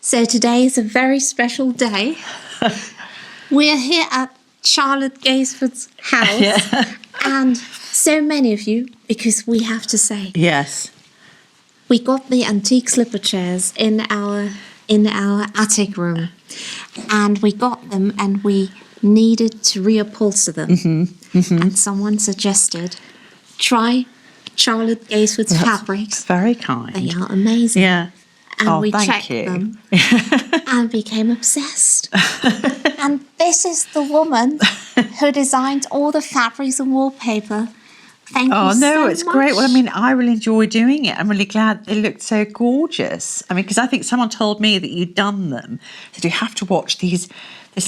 So today is a very special day. We are here at Charlotte Gaisford's house, and so many of you, because we have to say, yes, we got the antique slipper chairs in our attic room, and we got them, and we needed to reupholster them. And someone suggested, try Charlotte Gaisford's fabrics. very kind. They are amazing. Yeah. And we thank checked you. them and became obsessed. And this is the woman who designed all the fabrics and wallpaper. Thank you so no, it's much. great. Well, I mean, I really enjoy doing it. I'm really glad they looked so gorgeous. I mean, because I think someone told me that you'd done them. So you have to watch this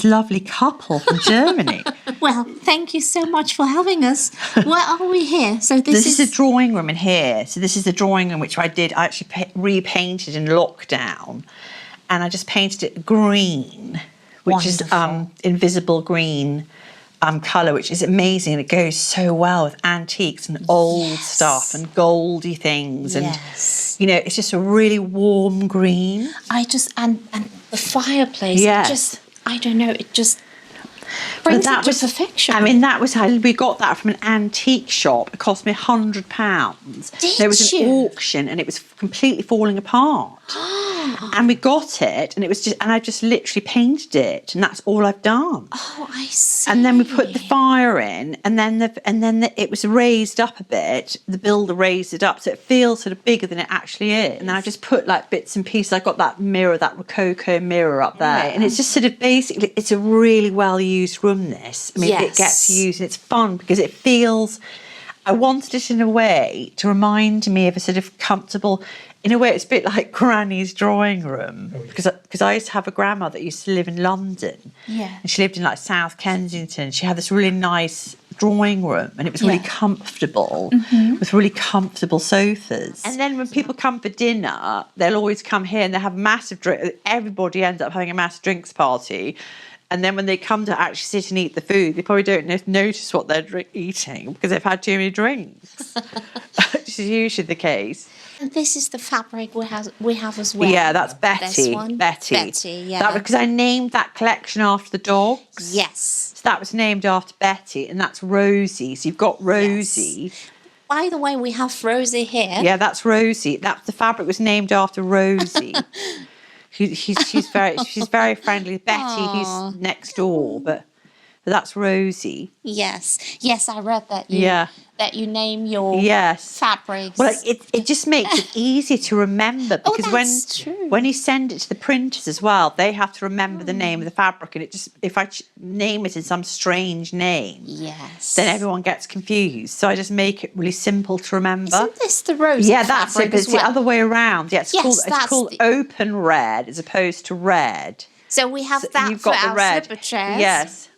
lovely couple from Germany. Well, thank you so much for having us. Where are we here? So this is a drawing room in here. So this is the drawing room which I actually repainted in lockdown, and I just painted it green, which Wonderful. is invisible green colour, which is amazing. It goes so well with antiques and old stuff and goldy things, and it's just a really warm green. And the fireplace. Yes. I don't know. It just brings it to perfection. I mean, that was how we got that from an antique shop. It cost me £100. There was an auction, and it was completely falling apart. And we got it, and I just literally painted it, and that's all I've done. Oh, I see. And then we put the fire in, and then it was raised up a bit. The builder raised it up, so it feels sort of bigger than it actually is. And then I just put like bits and pieces. I got that mirror, that Rococo mirror up there, and it's just sort of basically, it's a really well used room. This, I mean, it gets used, and it's fun because it feels. I wanted it in a way to remind me of a sort of comfortable. In a way, it's a bit like Granny's drawing room, because I used to have a grandmother that used to live in London, and she lived in like South Kensington. She had this really nice drawing room, and it was really comfortable with really comfortable sofas. And then when people come for dinner, they'll always come here and they have a massive drink. Everybody ends up having a massive drinks party. And then when they come to actually sit and eat the food, they probably don't notice what they're eating because they've had too many drinks. Which is usually the case. And this is the fabric we have as well. Yeah, that's Betty. This one? Betty, yeah. That because I named that collection after the dogs. Yes. So that was named after Betty, and that's Rosie. So you've got Rosie. Yes. By the way, we have Rosie here. Yeah, that's Rosie. The fabric was named after Rosie. She's very friendly. Betty, who's next door, but that's Rosie. Yes, I read that. That you name your fabrics. Well, it just makes it easy to remember, because when you send it to the printers as well, they have to remember the name of the fabric, and if I name it in some strange name, then everyone gets confused. So I just make it really simple to remember. Isn't this the rose? Yeah, that's it. But it's the other way around. Yeah, it's called open red as opposed to red. So we have that you've for got our the red. slipper chairs. Yes,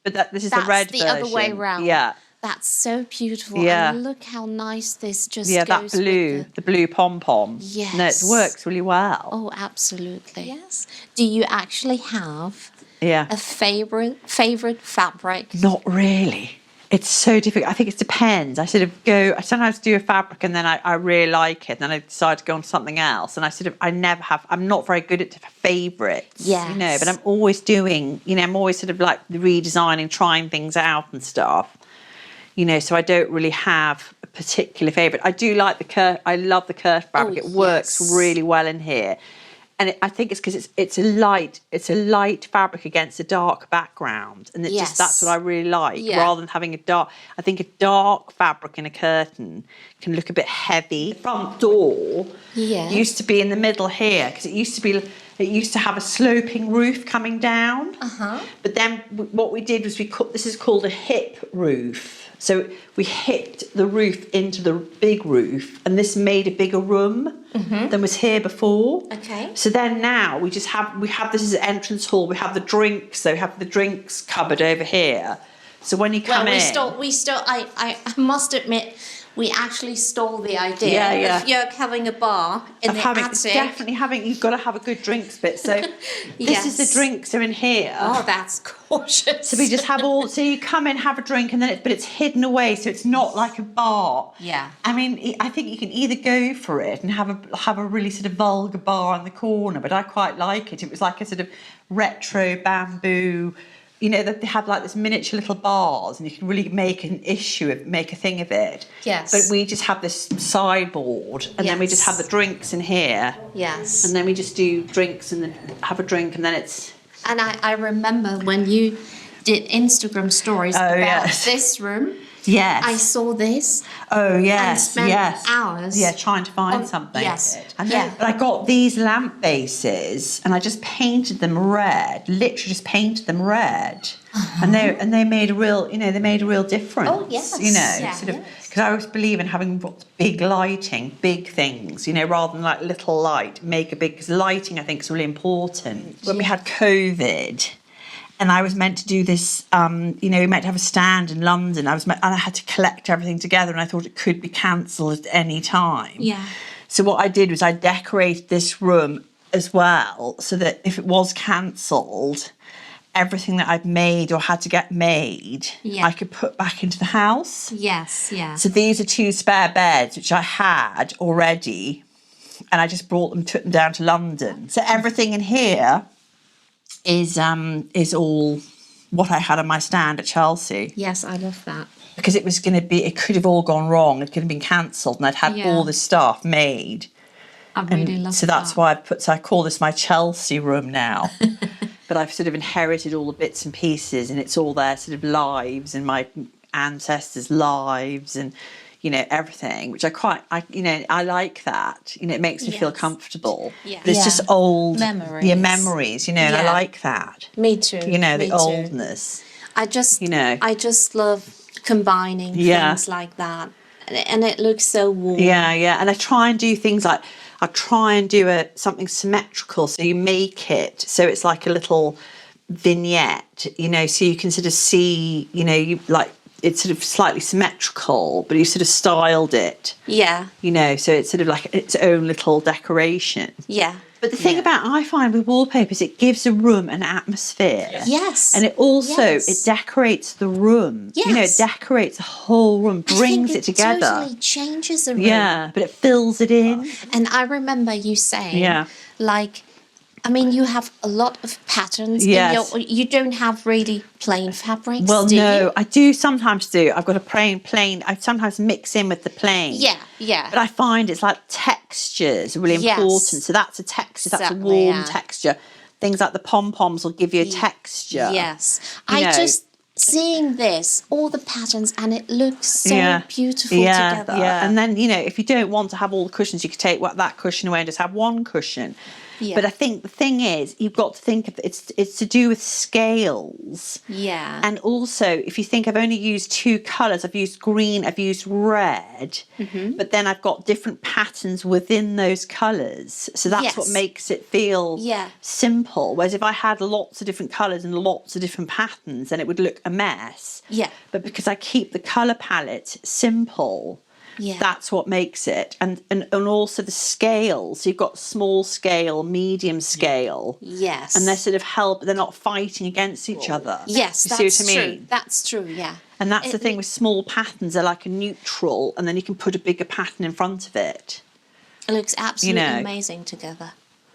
but this is the red version. That's the other way around. Yeah. That's so beautiful. Yeah. And look how nice this just goes that blue, the blue pom-pom. Yes. No, it works really well. Oh, absolutely. Yes. Do you actually have a favorite fabric? Not really. It's so difficult. I think it depends. I sometimes do a fabric and then I really like it, and then I decide to go on to something else, and I'm not very good at favourites. Yes. But I'm always doing, I'm always sort of like redesigning, trying things out and stuff. So I don't really have a particular favourite. I do like I love the curved fabric. It works really well in here. And I think it's because it's a light fabric against a dark background, and that's what I really like. Rather than having I think a dark fabric in a curtain can look a bit heavy. The front door used to be in the middle here, because it used to have a sloping roof coming down. But then what we did was this is called a hip roof. So we hipped the roof into the big roof, and this made a bigger room than was here before. Okay. So then now we have this as an entrance hall. We have the drinks. So we have the drinks cupboard over here. So when you come in, we still. I must admit, we actually stole the idea of Jörg having a bar in the attic. You've got to have a good drinks bit. So this is the drinks are in here. Oh, that's gorgeous. So we just have so you come in, have a drink, and then but it's hidden away, so it's not like a bar. Yeah. I mean, I think you can either go for it and have a really sort of vulgar bar in the corner, but I quite like it. It was like a sort of retro bamboo. You know, that they had like this miniature little bars, and you can really make a thing of it. Yes. But we just have this sideboard, and then we just have the drinks in here. Yes. And then we just do drinks, and then have a drink, and then it's. And I remember when you did Instagram stories about this room. Yes. I saw this. Oh, yes, and spent hours. Yeah, trying to find something. Yes. And then, but I got these lamp bases, and I just painted them red. Literally, just painted them red, and they made a real, they made a real difference. Oh yes. Because I always believe in having big lighting, big things, rather than like little light. Make a big, because lighting I think is really important. When we had COVID. And I was meant to do this, we meant to have a stand in London. And I had to collect everything together, and I thought it could be cancelled at any time. Yeah. So what I did was I decorated this room as well, so that if it was cancelled, everything that I'd made or had to get made, I could put back into the house. Yes, yeah. So these are 2 spare beds, which I had already, and I just took them down to London. So everything in here is all what I had on my stand at Chelsea. Yes, I love that. Because it could have all gone wrong. It could have been cancelled, and I'd had all this stuff made. I really love that. So that's why I call this my Chelsea room now. But I've sort of inherited all the bits and pieces, and it's all their sort of lives and my ancestors' lives and everything, which I like that. It makes me feel comfortable. Yeah. It's just old memories. Memories, and I like that. Me too. The oldness. I just love combining things like that. And it looks so warm. Yeah, yeah. And I try and do things like something symmetrical, so you make it so it's like a little vignette, so you can sort of see, it's sort of slightly symmetrical, but you sort of styled it. Yeah. So it's sort of like its own little decoration. Yeah. But the thing I find with wallpapers, it gives a room an atmosphere. Yes. And it also, it decorates the room. Yes. It decorates the whole room, brings it together. It totally changes the room. Yeah, but it fills it in. And I remember you saying, you have a lot of patterns. Yes. You don't have really plain fabrics, Well, do no, you? I do sometimes do. I've got a plain. I sometimes mix in with the plain. Yeah, yeah. But I find it's like textures are really important. So that's a texture. That's a warm texture. Things like the pom-poms will give you a texture. Yes. Seeing this, all the patterns, and it looks so beautiful together. Yeah, and then, if you don't want to have all the cushions, you could take that cushion away and just have one cushion. Yeah. But I think the thing is, you've got to think of it's to do with scales. Yeah. And also, if you think I've only used 2 colours, I've used green, I've used red, but then I've got different patterns within those colours. So that's what makes it feel simple. Whereas if I had lots of different colours and lots of different patterns, then it would look a mess. Yeah. But because I keep the colour palette simple, that's what makes it. And also the scale. So you've got small scale, medium scale. Yes. And they're not fighting against each other. Yes, that's true. That's true, yeah. And that's the thing with small patterns. They're like a neutral, and then you can put a bigger pattern in front of it. It looks absolutely amazing together.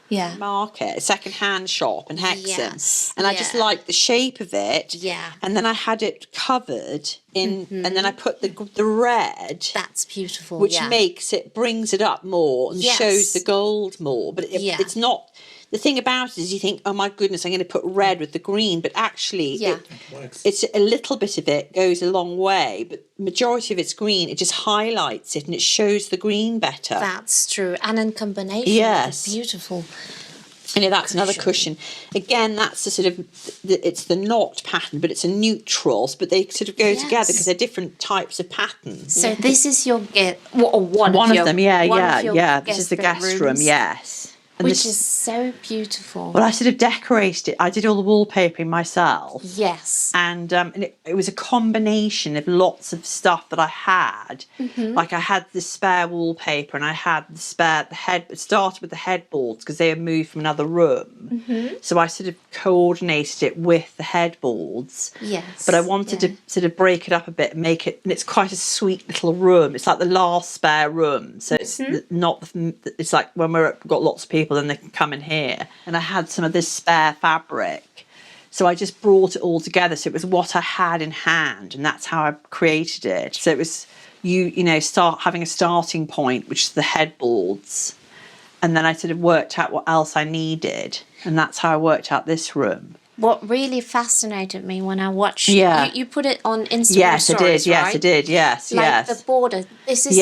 Yeah. Market, a second-hand shop in Hexham. Yes. And I just liked the shape of it. Yeah. And then I had it covered in, and then I put the red. That's beautiful, which brings it up more and shows the gold more. But it's not, the thing about it is you think, oh my goodness, I'm going to put red with the green. But actually, it's a little bit of it goes a long way. But majority of it's green. It just highlights it and it shows the green better. That's true. And in combination, it's beautiful. And that's another cushion. Again, that's the sort of, it's the knot pattern, but it's a neutrals, but they sort of go together because they're different types of patterns. So this is your one of them, yeah. This is the guest room, yes. And which is so beautiful. Well, I sort of decorated it. I did all the wallpapering myself. Yes. And it was a combination of lots of stuff that I had. Like I had the spare wallpaper, and I had the head. It started with the headboards because they had moved from another room. So I sort of coordinated it with the headboards. Yes. But I wanted to sort of break it up a bit and make it, and it's quite a sweet little room. It's like the last spare room. So it's not, it's like when we've got lots of people, then they can come in here. And I had some of this spare fabric. So I just brought it all together. So it was what I had in hand, and that's how I created it. So it was, you know, start having a starting point, which is the headboards. And then I sort of worked out what else I needed. And that's how I worked out this room. What really fascinated me when I watched, you put it on Instagram Yes, I stories, did. Yes, right? I did. Yes, Like yes. the border. This is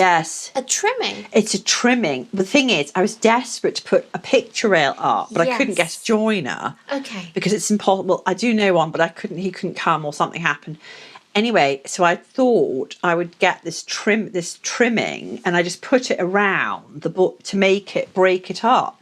a trimming. It's a trimming. The thing is, I was desperate to put a picture rail up, but I couldn't get a joiner. Okay. Because it's impossible. I do know one, but he couldn't come, or something happened. Anyway, so I thought I would get this trimming, and I just put it around the book to break it up.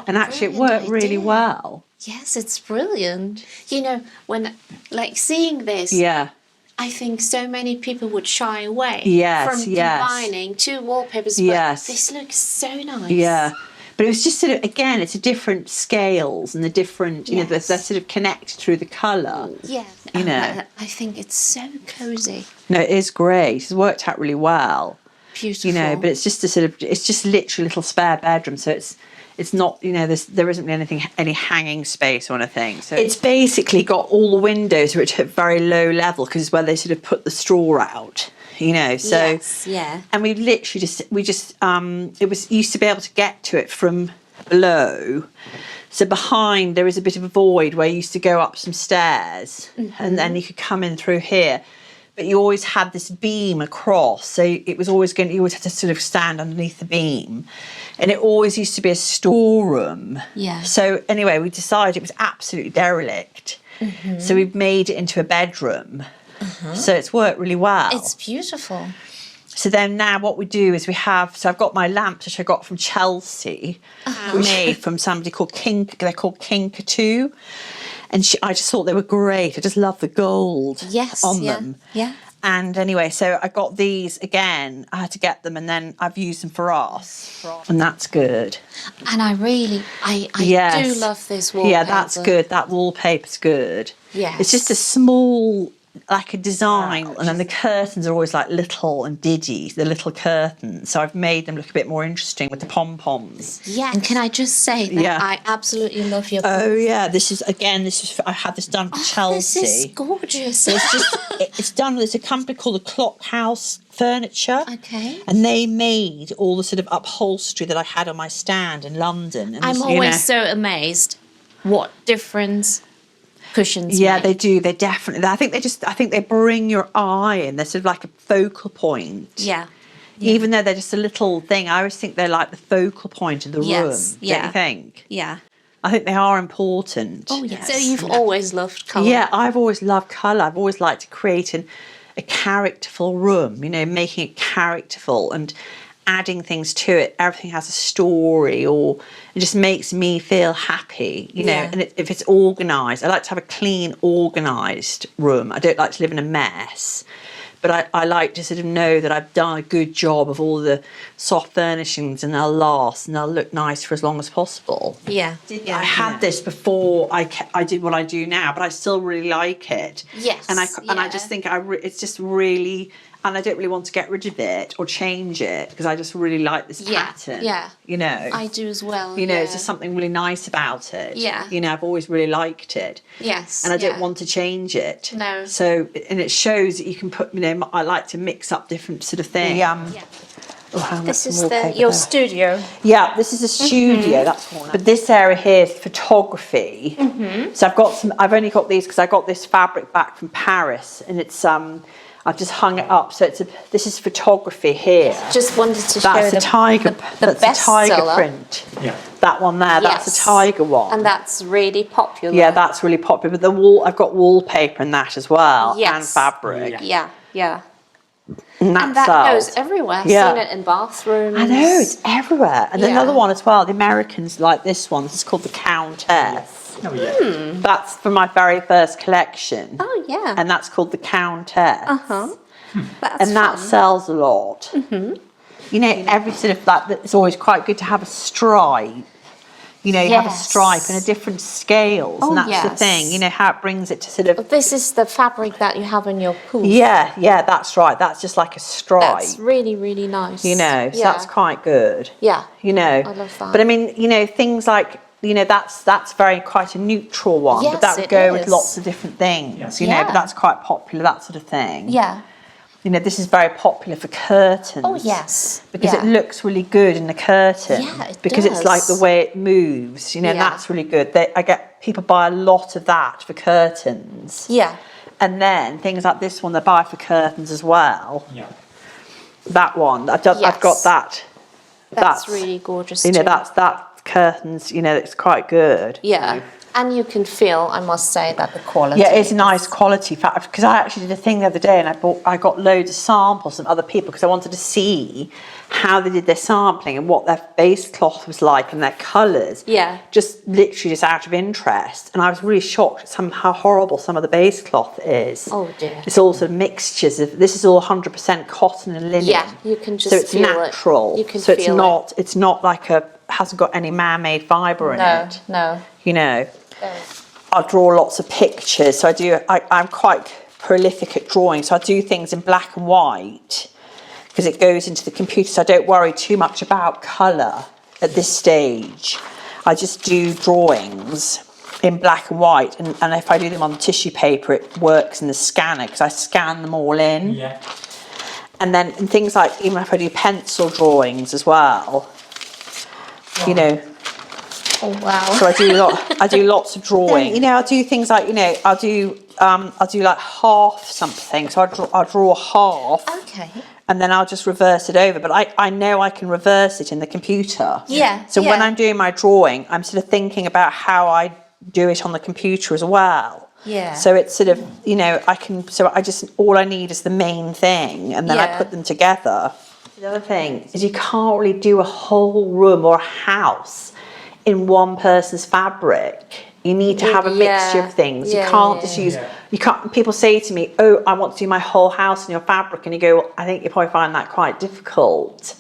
And actually it worked really well. Yes, it's brilliant. You know, when, like, seeing this, I think so many people would shy away from combining two wallpapers, but this looks so nice. Yeah. But it was just sort of, again, it's a different scales and the different, you know, they're sort of connected through the colour. Yeah. You know. I think it's so cosy. No, it is great. It's worked out really well. Beautiful. You know, but it's just it's just literally a little spare bedroom. So it's not, you know, there isn't really any hanging space or anything. So it's basically got all the windows which are at very low level, because it's where they sort of put the straw out, you know. So and we literally used to be able to get to it from below. So behind there is a bit of a void where you used to go up some stairs, and then you could come in through here. But you always had this beam across, so it was always you always had to sort of stand underneath the beam, and it always used to be a storeroom. Yeah. So anyway, we decided it was absolutely derelict, so we made it into a bedroom. So it's worked really well. It's beautiful. So then now what we do is I've got my lamps, which I got from Chelsea, made from somebody called they're called Kinkatoo. And I just thought they were great. I just love the gold on them. Yeah. And anyway, so I got these again. I had to get them, and then I've used them for us. And that's good. And I do love this wallpaper. Yeah, that's good. That wallpaper's good. Yeah. It's just a small, like a design, and then the curtains are always like little and diddy, the little curtains. So I've made them look a bit more interesting with the pom-poms. Yeah, and can I just say that I absolutely love your book. Oh yeah, I had this done for Chelsea. This is gorgeous. It's done. There's a company called the Clock House Furniture. Okay. And they made all the sort of upholstery that I had on my stand in London. And I'm always so amazed what difference cushions make. They do. They definitely. I think they bring your eye in. They're sort of like a focal point. Yeah. Even though they're just a little thing, I always think they're like the focal point of the room. Yeah. Don't you think? Yeah. I think they are important. Oh, yes. So you've always loved colour. Yeah, I've always loved colour. I've always liked to create a characterful room, you know, making it characterful and adding things to it. Everything has a story, or it just makes me feel happy, you know. And if it's organised, I like to have a clean, organised room. I don't like to live in a mess. But I like to sort of know that I've done a good job of all the soft furnishings, and they'll last and they'll look nice for as long as possible. Yeah. I had this before I did what I do now, but I still really like it. Yes. And I just think it's just really, and I don't really want to get rid of it or change it, because I just really like this pattern. Yeah. You know. I do as well. You know, it's just something really nice about it. Yeah. You know, I've always really liked it. Yes. And I don't want to change it. No. So, and it shows that you can put, you know, I like to mix up different sort of things. This is your studio. Yeah, this is a studio. That's one. But this area here is photography. So I've only got these because I got this fabric back from Paris, and it's I've just hung it up. So this is photography here. Just wanted to show the tiger. That's a tiger print. Yeah. That one there. That's a tiger one. And that's really popular. Yeah, that's really popular. But I've got wallpaper in that as well, and fabric. Yeah. And that goes everywhere. I've seen it in bathrooms. I know, it's everywhere. And then another one as well, the Americans like this one. This is called the Countess. Oh, yeah. That's from my very first collection. Oh, yeah. And that's called the Countess. That's That sells a lot. You know, every sort of like, it's always quite good to have a stripe. You know, you have a stripe and a different scales, and that's the thing. You know how it brings it to sort of. This is the fabric that you have in your poof. Yeah, that's right. That's just like a stripe. That's really, really nice. You know, so that's quite good. Yeah. You know, I love that. But I mean, you know, things like, you know, that's quite a neutral one, but that would go with lots of different things. You know, but that's quite popular, that sort of thing. Yeah. You know, this is very popular for curtains. Oh, yes. Because it looks really good in the curtain. Yeah, it because does. it's like the way it moves, you know, and that's really good. I get people buy a lot of that for curtains. Yeah. And then things like this one they buy for curtains as well. Yeah. That one, I've got that. That's really gorgeous. You know, too. that curtains, you know, it's quite good. Yeah. And you can feel, I must say, that the quality. Yeah, it's a nice quality fact, because I actually did a thing the other day and I got loads of samples from other people because I wanted to see how they did their sampling and what their base cloth was like and their colours. Yeah. Just literally just out of interest. And I was really shocked at how horrible some of the base cloth is. Oh dear. It's all sort of mixtures of, this is all 100% cotton and linen. Yeah, you can just so it's feel natural. it. You can so feel it's not like hasn't got any man-made fibre in it. No. You know. I draw lots of pictures, so I'm quite prolific at drawing, so I do things in black and white because it goes into the computer, so I don't worry too much about colour at this stage. I just do drawings in black and white, and if I do them on the tissue paper, it works in the scanner because I scan them all in. Yeah. And then in things like, even if I do pencil drawings as well, you know. Oh wow! So I do lots of drawing. You know, I'll do things like, you know, I'll do like half something. So I'll draw half. Okay. And then I'll just reverse it over. But I know I can reverse it in the computer. Yeah. So when I'm doing my drawing, I'm sort of thinking about how I do it on the computer as well. Yeah. So it's sort of, you know, all I need is the main thing, and then I put them together. The other thing is you can't really do a whole room or a house in one person's fabric. You need to have a mixture of things. You can't just use, you can't, people say to me, oh, I want to do my whole house in your fabric. And you go, well, I think you probably find that quite difficult.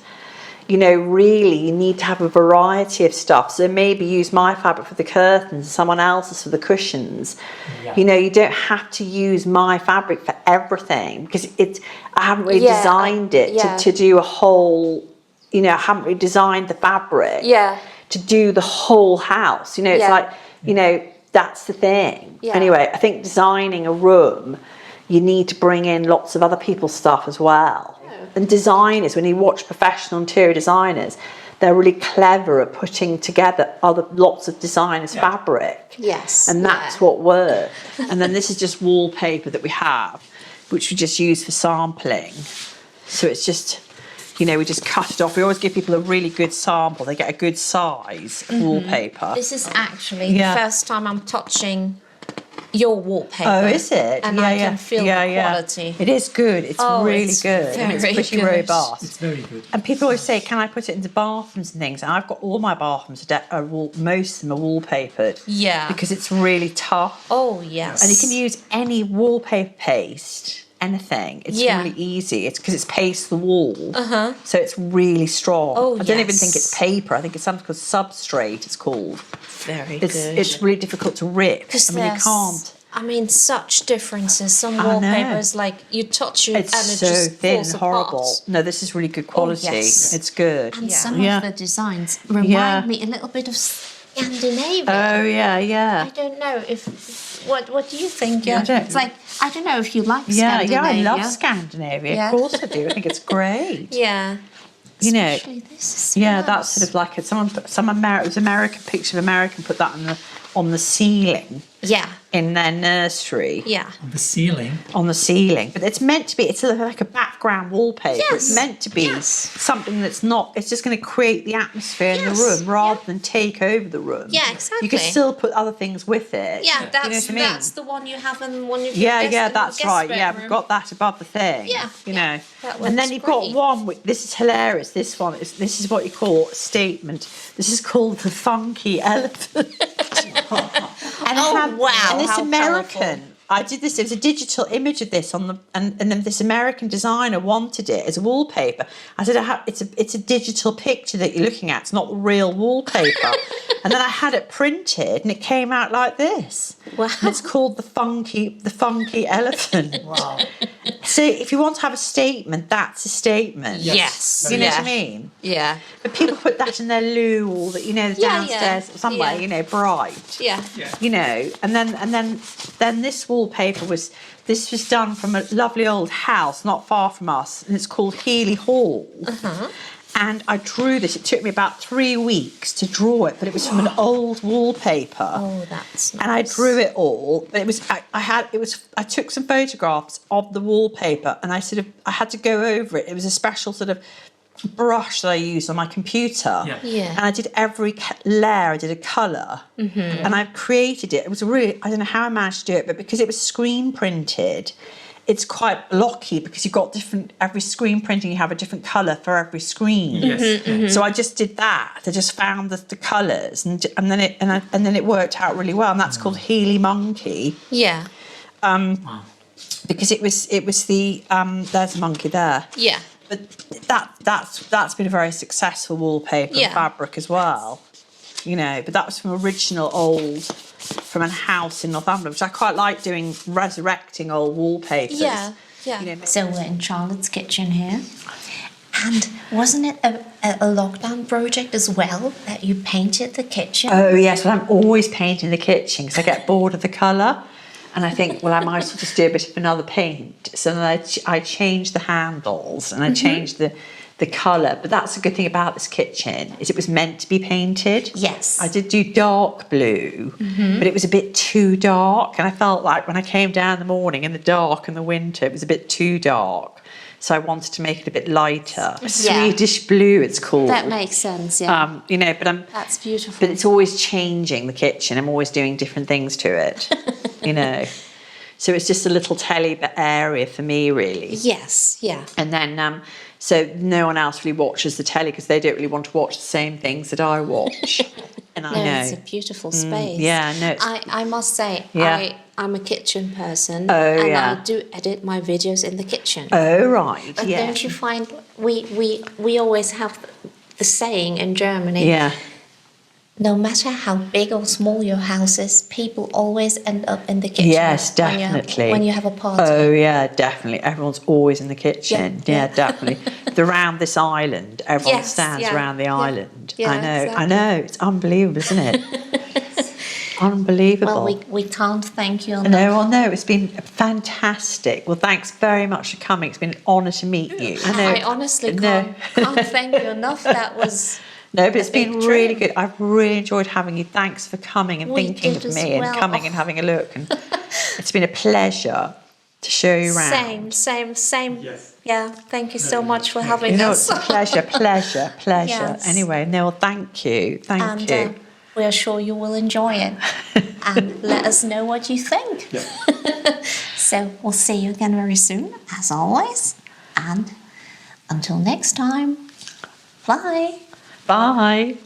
You know, really, you need to have a variety of stuff. So maybe use my fabric for the curtains, someone else's for the cushions. Yeah. You know, you don't have to use my fabric for everything because I haven't really designed it to do a whole, you know, I haven't really designed the fabric. Yeah. To do the whole house, you know, it's like, you know, that's the thing. Anyway, I think designing a room, you need to bring in lots of other people's stuff as well. And designers, when you watch professional interior designers, they're really clever at putting together lots of designers' fabric. Yes. And that's what works. And then this is just wallpaper that we have, which we just use for sampling. So it's just, you know, we just cut it off. We always give people a really good sample. They get a good size of wallpaper. This is actually the first time I'm touching your wallpaper. Oh, is it? And I can feel the quality. It is good. It's really good. And it's pretty robust. It's very good. And people always say, can I put it into bathrooms and things? And I've got all my bathrooms, most of them are wallpapered. Yeah. Because it's really tough. Oh, yes. And you can use any wallpaper paste. Anything. It's really easy. It's because it's paste the wall. So it's really strong. Oh, I don't even think it's paper. I think it's something called substrate, it's called. Very good. It's really difficult to rip. I mean, you can't. I mean, such differences. Some wallpapers, like, you touch it and it so just thin, falls horrible. apart. No, this is really good quality. Oh, yes. It's good. And some of the designs remind me a little bit of Scandinavia. Oh, yeah. I don't know if... What do you think? Yeah, it's like, I don't know if you like Scandinavia. Yeah, I love Scandinavia. Yeah. Of course I do. I think it's great. Yeah. You know, this is that's sort of like it was American picture of American, put that on the ceiling Yeah. in their nursery. Yeah. On the ceiling. On the ceiling, but it's meant to be, it's like a background wallpaper. Yes. It's meant to be something that's not, it's just going to create the atmosphere in the room rather than take over the room. Yeah, exactly. You can still put other things with it. Yeah, You know that's what I mean? that's the one you have in one of your Yeah, guest, yeah, in the that's guest right. Yeah, bedroom. we've got that above the thing. Yeah, you yeah, know. that And then works you've got great. one. This is hilarious. This one is. This is what you call a statement. This is called the funky elephant. And wow, And this how American. colourful. I did this. It was a digital image of this on the, and then this American designer wanted it as a wallpaper. I said, it's a digital picture that you're looking at. It's not the real wallpaper. And then I had it printed, and it came out like this. Wow. And it's called the funky elephant. Wow. So if you want to have a statement, that's a statement. Yes. You know Yeah. what I mean? Yeah. But people put that in their loo or the, Yeah, downstairs yeah. somewhere, Yeah. bright. Yeah. Yeah. And then this wallpaper was done from a lovely old house not far from us, and it's called Healy Hall. And I drew this. It took me about 3 weeks to draw it, but it was from an old wallpaper. Oh, that's nice. And I drew it all. But it was I took some photographs of the wallpaper, and I had to go over it. It was a special sort of brush that I used on my computer. Yeah. Yeah. And I did every layer. I did a colour, and I created it. It was I don't know how I managed to do it, but because it was screen printed, it's quite blocky because you've got every screen printing, you have a different colour for every screen. Yes. So I just did that. I just found the colours, and then it worked out really well. And that's called Healy Monkey, Yeah. because it was the there's a monkey there. Yeah. But that's been a very successful wallpaper Yeah. and fabric as well. But that was from from a house in Northumberland, which I quite like doing, resurrecting old wallpapers. Yeah. Yeah. So we're in Charlotte's kitchen here. And wasn't it a lockdown project as well that you painted the kitchen? Oh yes, well I'm always painting the kitchen because I get bored of the colour, and I think, well, I might as well just do a bit of another paint. So then I changed the handles and I changed the colour. But that's a good thing about this kitchen, is it was meant to be painted. Yes. I did do dark blue, but it was a bit too dark, and I felt like when I came down in the morning in the dark in the winter, it was a bit too dark. So I wanted to make it a bit lighter. Swedish blue, it's called. That makes sense, yeah. But That's beautiful. But it's always changing, the kitchen. I'm always doing different things to it, So it's just a little telly area for me, really. Yes, yeah. And then, so no one else really watches the telly because they don't really want to watch the same things that I watch. And I No, know. it's a beautiful space. Yeah, no. I must say, Yeah. I'm a kitchen person, Oh, and yeah. I do edit my videos in the kitchen. Oh, right, But yeah. don't you find we always have the saying in Germany? Yeah. No matter how big or small your house is, people always end up in the kitchen. Yes, definitely. When you have a party. Oh, yeah, definitely. Everyone's always in the kitchen. Yeah, Yeah, yeah. definitely. Around this island, everyone Yes, stands yeah, around the yeah, island. yeah, I know. exactly. It's unbelievable, isn't it? Unbelievable. Well, we can't thank you enough. No, it's been fantastic. Well, thanks very much for coming. It's been an honour to meet you. I honestly can't thank you enough. That was... No, but it's a been big really dream. good. I've really enjoyed having you. Thanks for coming and We thinking did of as me well. and coming and having a look. And it's been a pleasure to show you around. Same. Yes. Yeah, thank you so much for having You know, us. it's a pleasure. Yes. Anyway, no, well, thank you. Thank you. We are sure you will enjoy it. And let us know what you think. Yeah. So we'll see you again very soon, as always. And until next time, bye. Bye.